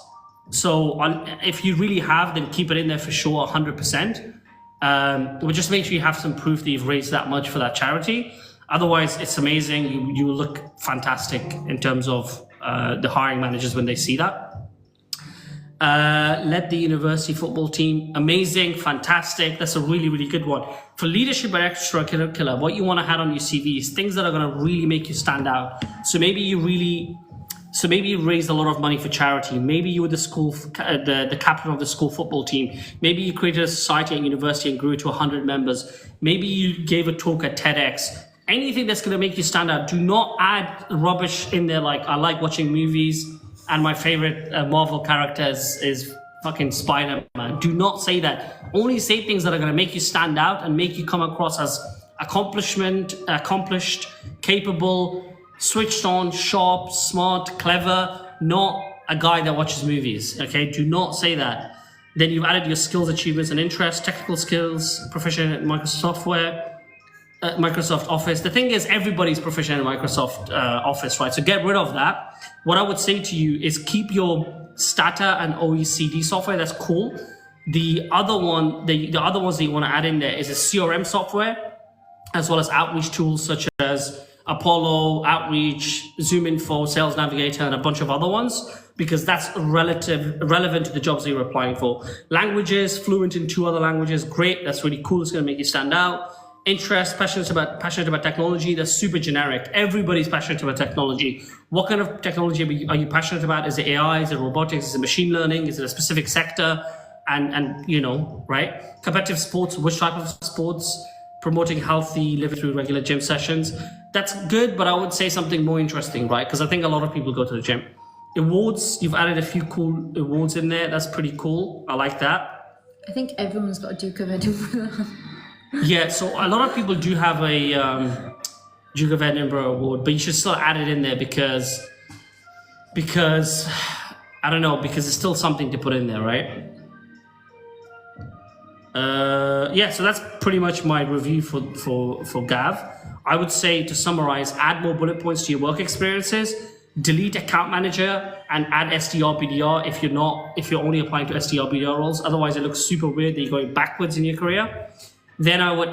So if you really have, then keep it in there for sure, 100%. But just make sure you have some proof that you've raised that much for that charity. Otherwise, it's amazing. You will look fantastic in terms of the hiring managers when they see that. Led the university football team. Amazing, fantastic. That's a really, really good one. For leadership and extracurricular, what you want to have on your CV is things that are going to really make you stand out. So maybe you raised a lot of money for charity. Maybe you were the school, the captain of the school football team. Maybe you created a society at university and grew it to 100 members. Maybe you gave a talk at TEDx. Anything that's going to make you stand out. Do not add rubbish in there like I like watching movies and my favorite Marvel character is fucking Spider-Man. Do not say that. Only say things that are going to make you stand out and make you come across accomplished, capable, switched on, sharp, smart, clever, not a guy that watches movies. Okay, do not say that. Then you've added your skills, achievements, and interests, technical skills, proficient at Microsoft software, Microsoft Office. The thing is, everybody's proficient in Microsoft Office, right? So get rid of that. What I would say to you is keep your Stata and OECD software. That's cool. The other one, the other ones that you want to add in there is a CRM software, as well as outreach tools such as Apollo, Outreach, Zoom Info, Sales Navigator, and a bunch of other ones, because that's relevant to the jobs that you're applying for. Languages, fluent in 2 other languages, great. That's really cool. It's going to make you stand out. Interest, passionate about technology. That's super generic. Everybody's passionate about technology. What kind of technology are you passionate about? Is it AI? Is it robotics? Is it machine learning? Is it a specific sector? And you know, right? Competitive sports. Which type of sports? Promoting healthy living through regular gym sessions. That's good, but I would say something more interesting, right? Because I think a lot of people go to the gym. Awards. You've added a few cool awards in there. That's pretty cool. I like that. I think everyone's got a Duke of Edinburgh. Yeah, so a lot of people do have a Duke of Edinburgh award, but you should still add it in there because I don't know, because it's still something to put in there, right? Yeah, so that's pretty much my review for Gav. I would say, to summarize, add more bullet points to your work experiences, delete account manager, and add SDR BDR if you're only applying to SDR BDR roles. Otherwise, it looks super weird that you're going backwards in your career. Then I would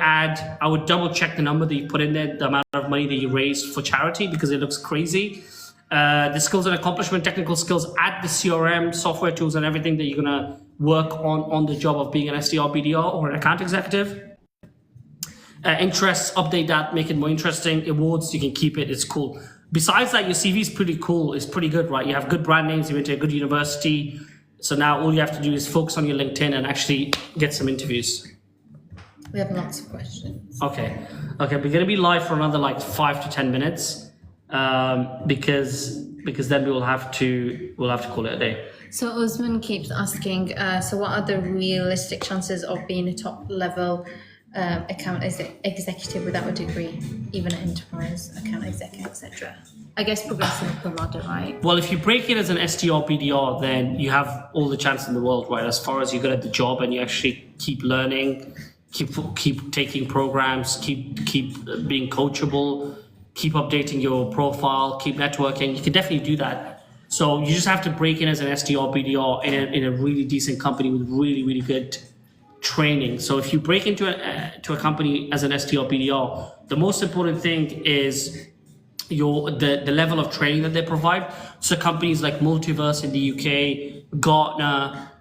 double check the number that you put in there, the amount of money that you raised for charity, because it looks crazy. The skills and accomplishment, technical skills, add the CRM, software tools, and everything that you're gonna work on the job of being an SDR, BDR, or an account executive. Interests, update that, make it more interesting. Awards, you can keep it, it's cool. Besides that, your CV is pretty cool, it's pretty good, right? You have good brand names, you went to a good university. So now all you have to do is focus on your LinkedIn and actually get some interviews. We have lots of questions. Okay, we're gonna be live for another like 5 to 10 minutes, because then we'll have to call it a day. So Usman keeps asking, so what are the realistic chances of being a top level account executive without a degree, even an enterprise account executive, etc.? I guess progressing up the ladder, right? Well, if you break it as an SDR, BDR, then you have all the chance in the world, right? As far as you're good at the job and you actually keep learning, keep taking programs, keep being coachable, keep updating your profile, keep networking. You can definitely do that. So you just have to break in as an SDR, BDR in a really decent company with really, really good training. So if you break into a company as an SDR, BDR, the most important thing is the level of training that they provide. So companies like Multiverse in the UK, Gartner,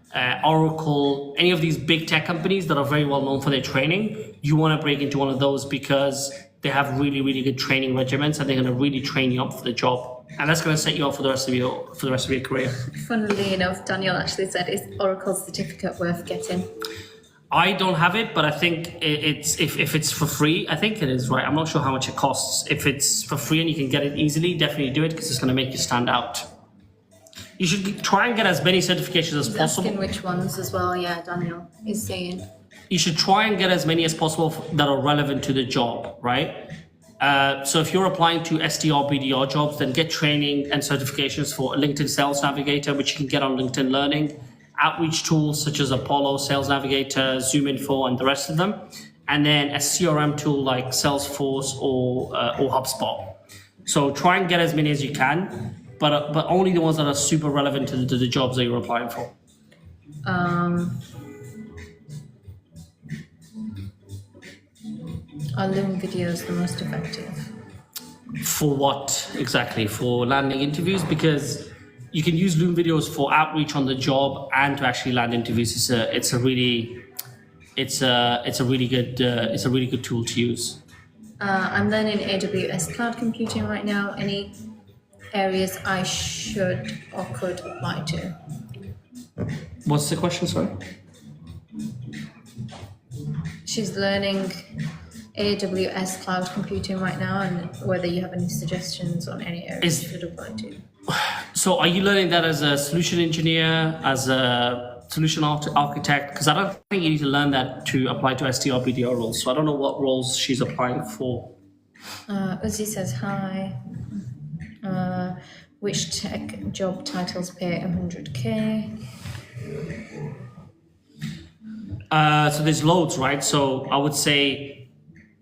Oracle, any of these big tech companies that are very well known for their training, you want to break into one of those because they have really, really good training regimens and they're going to really train you up for the job. And that's going to set you up for the rest of your career. Funnily enough, Daniel actually said, is Oracle's certificate worth getting? I don't have it, but I think it's if it's for free, I think it is, right? I'm not sure how much it costs. If it's for free and you can get it easily, definitely do it because it's going to make you stand out. You should try and get as many certifications as possible. Asking which ones as well, yeah, Daniel is saying. You should try and get as many as possible that are relevant to the job, right? So if you're applying to SDR, BDR jobs, then get training and certifications for LinkedIn Sales Navigator, which you can get on LinkedIn Learning, outreach tools such as Apollo, Sales Navigator, Zoom Info, and the rest of them, and then a CRM tool like Salesforce or HubSpot. So try and get as many as you can, but only the ones that are super relevant to the jobs that you're applying for. Are Loom videos the most effective? For what exactly? For landing interviews? Because you can use Loom videos for outreach on the job and to actually land interviews. It's a really good tool to use. I'm learning AWS cloud computing right now. Any areas I should or could apply to? What's the question, sorry? She's learning AWS cloud computing right now, and whether you have any suggestions on any areas you should apply to. So are you learning that as a solution engineer, as a solution architect, because I don't think you need to learn that to apply to SDR BDR roles. So I don't know what roles she's applying for. Uzi says hi. Which tech job titles pay 100k? So there's loads, right? So I would say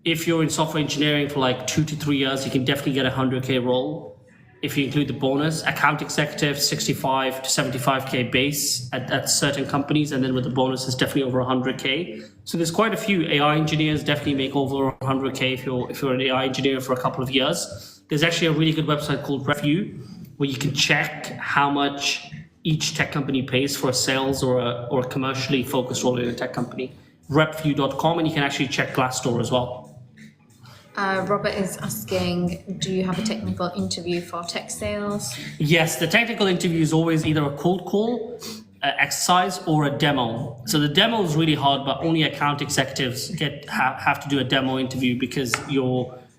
if you're in software engineering for like 2 to 3 years, you can definitely get a 100k role. If you include the bonus, account executive, 65 to 75k base at certain companies, and then with the bonus, it's definitely over 100k. So there's quite a few AI engineers definitely make over 100k if you're an AI engineer for a couple of years. There's actually a really good website called RepView where you can check how much each tech company pays for a sales or a commercially focused role in a tech company. Repview.com, and you can actually check Glassdoor as well. Robert is asking, do you have a technical interview for tech sales? Yes, the technical interview is always either a cold call exercise or a demo. So the demo is really hard, but only account executives have to do a demo interview because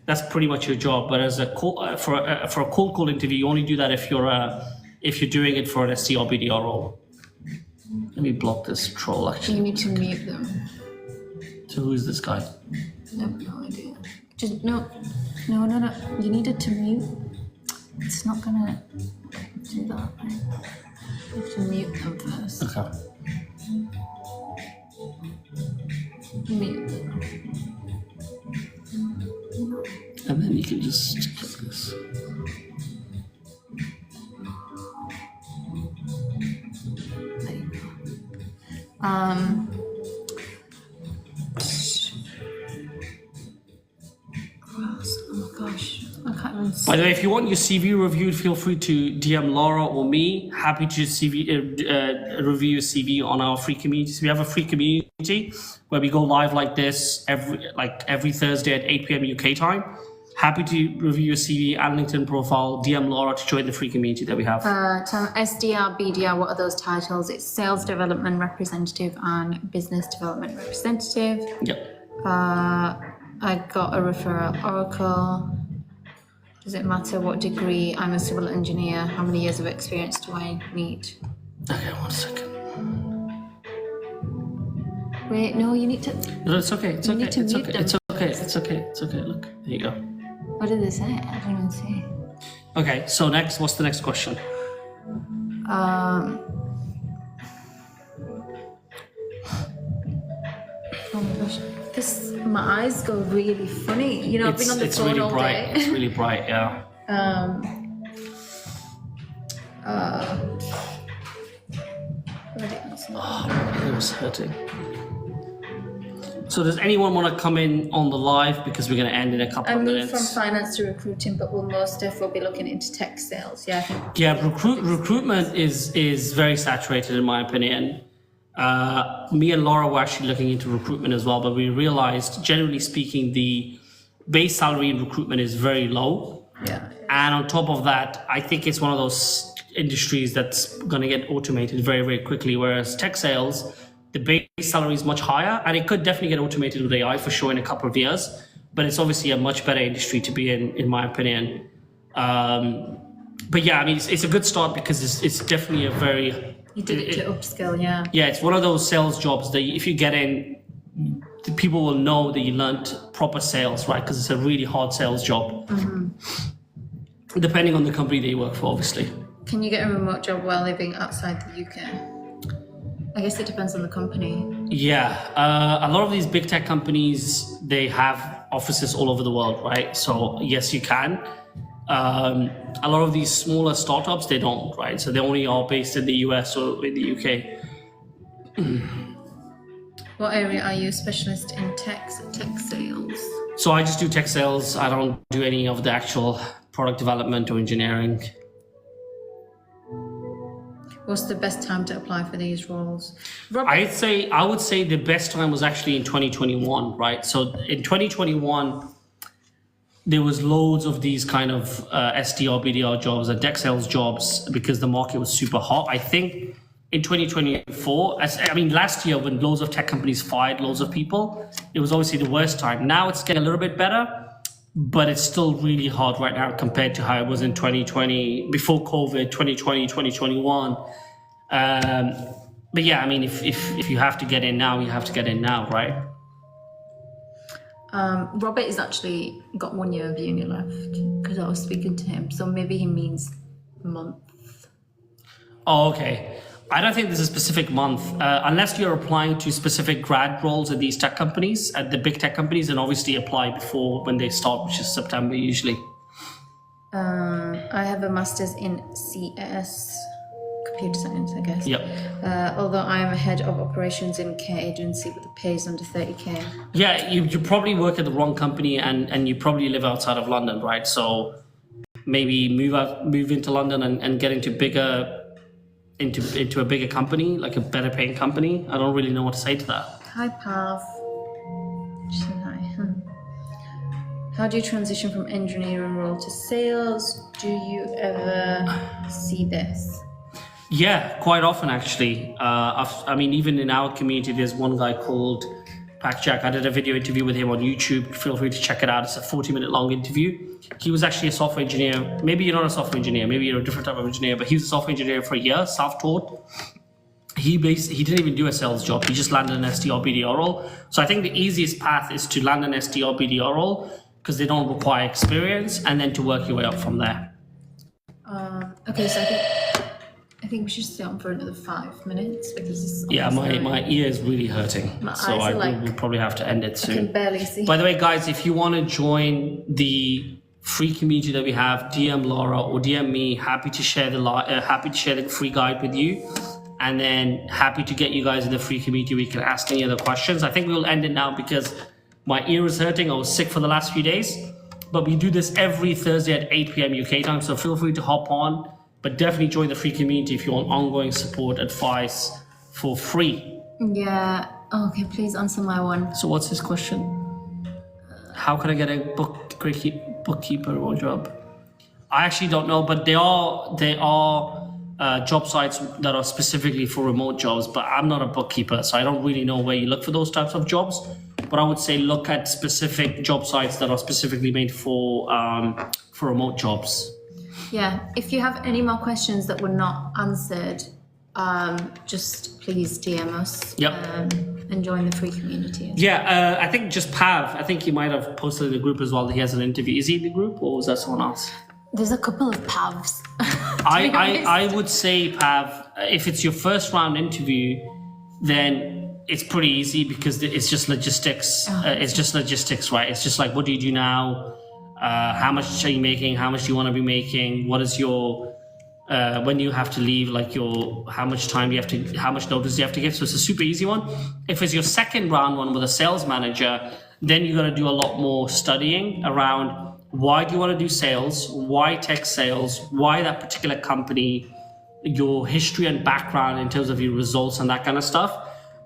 that's pretty much your job. But as for a cold call interview, you only do that if you're doing it for an SDR BDR role. Let me block this troll actually. You need to mute them. So who is this guy? I have no idea. Just no. You needed to mute. It's not gonna do that. Right? You have to mute them first. Okay. Mute them. And then you can just click this. There you go. Oh gosh, I can't even see. By the way, if you want your CV reviewed, feel free to DM Laura or me. Happy to review your CV on our free community. So we have a free community where we go live like this every Thursday at 8 p.m. UK time. Happy to review your CV and LinkedIn profile. DM Laura to join the free community that we have. SDR, BDR, what are those titles? It's Sales Development Representative and Business Development Representative. Yep. I got a referral. Oracle. Does it matter what degree? I'm a civil engineer. How many years of experience do I need? Okay, 1 second. Wait, no, you need to. No, it's okay. It's You okay. need to It's mute okay. them. It's okay. It's okay. It's okay. Look, there you go. What did they say? I don't even see. Okay. So next, what's the next question? Oh my gosh, my eyes go really funny. You know, I've been on the It's phone really all bright. day. It's really bright. Yeah. It was hurting. So does anyone want to come in on the live because we're going to end in a couple I of moved from minutes? finance to recruiting, but we'll most definitely be looking into tech sales. Yeah, I think. Yeah, recruitment is very saturated in my opinion. Me and Laura were actually looking into recruitment as well, but we realized, generally speaking, the base salary in recruitment is very low. Yeah. And on top of that, I think it's one of those industries that's going to get automated very, very quickly. Whereas tech sales, the base salary is much higher, and it could definitely get automated with AI for sure in a couple of years. But it's obviously a much better industry to be in my opinion. But yeah, I mean, it's a good start because it's definitely a very. You did it to upskill, yeah. Yeah, it's one of those sales jobs that if you get in, the people will know that you learned proper sales, right? Because it's a really hard sales job. Mm-hmm. Depending on the company that you work for, obviously. Can you get a remote job while living outside the UK? I guess it depends on the company. Yeah, a lot of these big tech companies, they have offices all over the world, right? So yes, you can. A lot of these smaller startups, they don't, right? So they only are based in the US or in the UK. What area are you a specialist in tech sales? So I just do tech sales. I don't do any of the actual product development or engineering. What's the best time to apply for these roles? Robert, I would say the best time was actually in 2021, right? So in 2021, there was loads of these kind of SDR, BDR jobs and tech sales jobs because the market was super hot. I think in 2024, last year when loads of tech companies fired loads of people, it was obviously the worst time. Now it's getting a little bit better, but it's still really hard right now compared to how it was in 2020, before COVID, 2020, 2021. But yeah, I mean, if you have to get in now, you have to get in now, right? Robert has actually got 1 year of uni left because I was speaking to him, so maybe he means month. Oh, okay. I don't think there's a specific month, unless you're applying to specific grad roles at these tech companies, at the big tech companies, and obviously apply before when they start, which is September usually. I have a master's in CS, computer science, I guess. Yep. Although I am a head of operations in K agency, but the pay is under 30k. Yeah, you probably work at the wrong company, and you probably live outside of London, right? So maybe move into London and get into a bigger company, like a better paying company. I don't really know what to say to that. Hi, Pav. Hi. How do you transition from engineering role to sales? Do you ever see this? Yeah, quite often actually. I mean, even in our community, there's one guy called Pack Jack. I did a video interview with him on YouTube. Feel free to check it out. It's a 40-minute long interview. He was actually a software engineer. Maybe you're not a software engineer. Maybe you're a different type of engineer. But he was a software engineer for a year, self-taught. He didn't even do a sales job. He just landed an SDR BDR role. So I think the easiest path is to land an SDR BDR role because they don't require experience, and then to work your way up from there. Okay, so I think we should stay on for another 5 minutes because it's Yeah, my ear is really hurting. My So eyes I are like- will probably have to end it I soon. can barely see. By the way, guys, if you want to join the free community that we have, DM Laura or DM me. Happy to share the free guide with you, and then happy to get you guys in the free community. We can ask any other questions. I think we'll end it now because my ear is hurting. I was sick for the last few days, but we do this every Thursday at 8 p.m. UK time. So feel free to hop on, but definitely join the free community if you want ongoing support advice for free. Yeah. Okay, please answer my one. So what's his question? How can I get a bookkeeper or job? I actually don't know, but there are job sites that are specifically for remote jobs, but I'm not a bookkeeper, so I don't really know where you look for those types of jobs. But I would say look at specific job sites that are specifically made for remote jobs. Yeah. If you have any more questions that were not answered, just please DM us. Yep. And join the free community. Yeah, I think just Pav. I think he might have posted in the group as well that he has an interview. Is he in the group or was that someone else? There's a couple of Pavs. I would say, Pav, if it's your first round interview, then it's pretty easy because it's just logistics. It's just logistics, right? It's just like, what do you do now? How much are you making? How much do you want to be making? What is your when you have to leave, like how much notice do you have to give? So it's a super easy one. If it's your second round one with a sales manager, then you got to do a lot more studying around why do you want to do sales, why tech sales, why that particular company, your history and background in terms of your results and that kind of stuff.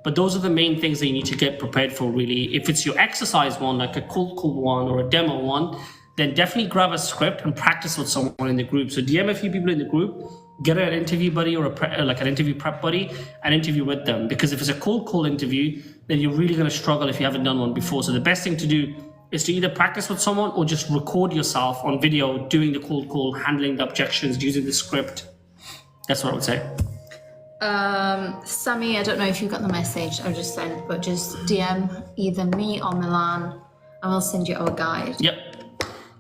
But those are the main things that you need to get prepared for, really. If it's your exercise one, like a cold one or a demo one, then definitely grab a script and practice with someone in the group. So DM a few people in the group, get an interview buddy or an interview prep buddy and interview with them. Because if it's a cold call interview, then you're really going to struggle if you haven't done one before. So the best thing to do is to either practice with someone or just record yourself on video doing the cold call, handling the objections, using the script. That's what I would say. Sammy, I don't know if you got the message I just sent, but just DM either me or Milan and we'll send you our guide. Yep.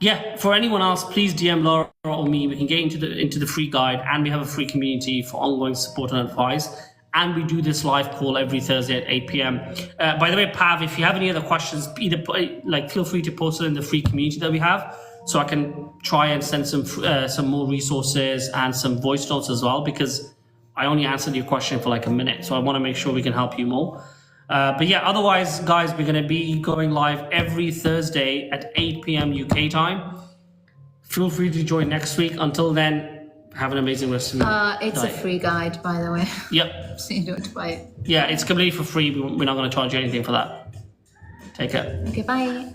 Yeah, for anyone else, please DM Laura or me. We can get into the free guide, and we have a free community for ongoing support and advice. And we do this live call every Thursday at 8 p.m. By the way, Pav, if you have any other questions, feel free to post it in the free community that we have, so I can try and send some more resources and some voice notes as well, because I only answered your question for like a minute, so I want to make sure we can help you more. But yeah, otherwise, guys, we're going to be going live every Thursday at 8 p.m. UK time. Feel free to join next week. Until then, have an amazing rest of the It's night. a free guide, by the way. Yep. So you don't have to buy it. Yeah, it's completely for free. We're not going to charge you anything for that. Take care. Okay, bye.